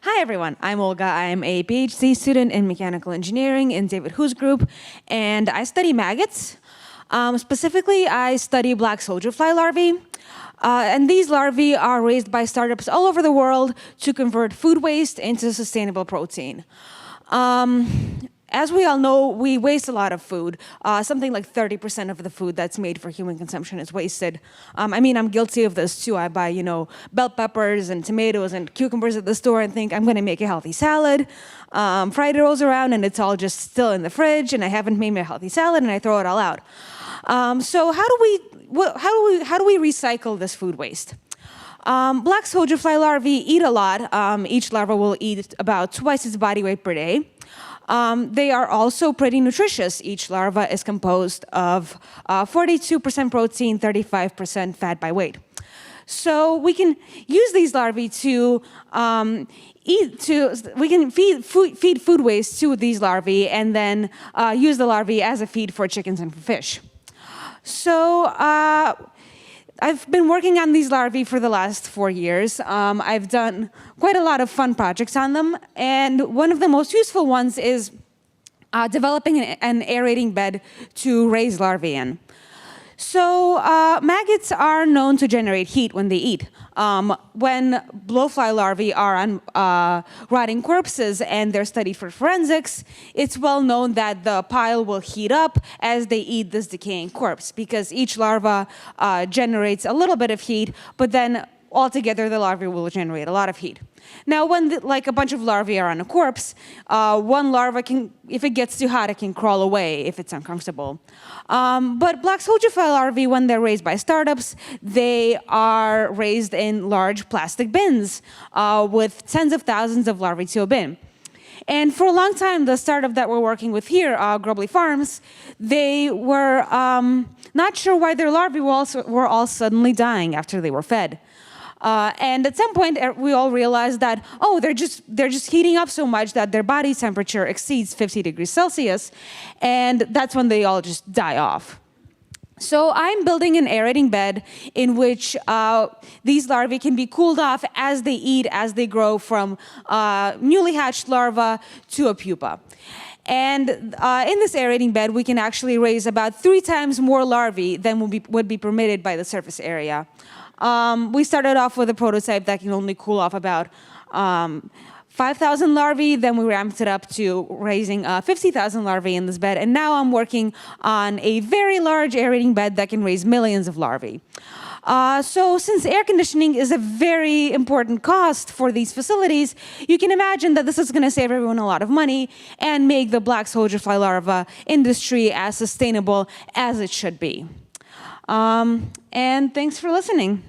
Hi everyone, I'm Olga. I'm a PhD student in mechanical engineering in David Hu's group, and I study maggots. Specifically, I study black soldier fly larvae. And these larvae are raised by startups all over the world to convert food waste into sustainable protein. As we all know, we waste a lot of food. Something like 30% of the food that's made for human consumption is wasted. I'm guilty of this too. I buy, bell peppers and tomatoes and cucumbers at the store and think I'm going to make a healthy salad. Friday rolls around and it's all just still in the fridge, and I haven't made my healthy salad, and I throw it all out. So how do we recycle this food waste? Black soldier fly larvae eat a lot. Each larva will eat about twice its body weight per day. They are also pretty nutritious. Each larva is composed of 42% protein, 35% fat by weight. So we can use these larvae to feed food waste to these larvae, and then use the larvae as a feed for chickens and for fish. So I've been working on these larvae for the last 4 years. I've done quite a lot of fun projects on them, and one of the most useful ones is developing an aerating bed to raise larvae in. So maggots are known to generate heat when they eat. When blowfly larvae are on rotting corpses and they're studied for forensics, it's well known that the pile will heat up as they eat this decaying corpse, because each larva generates a little bit of heat, but then altogether the larvae will generate a lot of heat. Now, when a bunch of larvae are on a corpse, one larva can, if it gets too hot, it can crawl away if it's uncomfortable. But black soldier fly larvae, when they're raised by startups, they are raised in large plastic bins with tens of thousands of larvae to a bin. And for a long time, the startup that we're working with here, Grubbly Farms, they were not sure why their larvae were all suddenly dying after they were fed. And at some point, we all realized that, they're just heating up so much that their body temperature exceeds 50 degrees Celsius, and that's when they all just die off. So I'm building an aerating bed in which these larvae can be cooled off as they eat, as they grow from newly hatched larva to a pupa. And in this aerating bed, we can actually raise about 3 times more larvae than would be permitted by the surface area. We started off with a prototype that can only cool off about 5,000 larvae, then we ramped it up to raising 50,000 larvae in this bed, and now I'm working on a very large aerating bed that can raise millions of larvae. So since air conditioning is a very important cost for these facilities, you can imagine that this is going to save everyone a lot of money and make the black soldier fly larva industry as sustainable as it should be. And thanks for listening.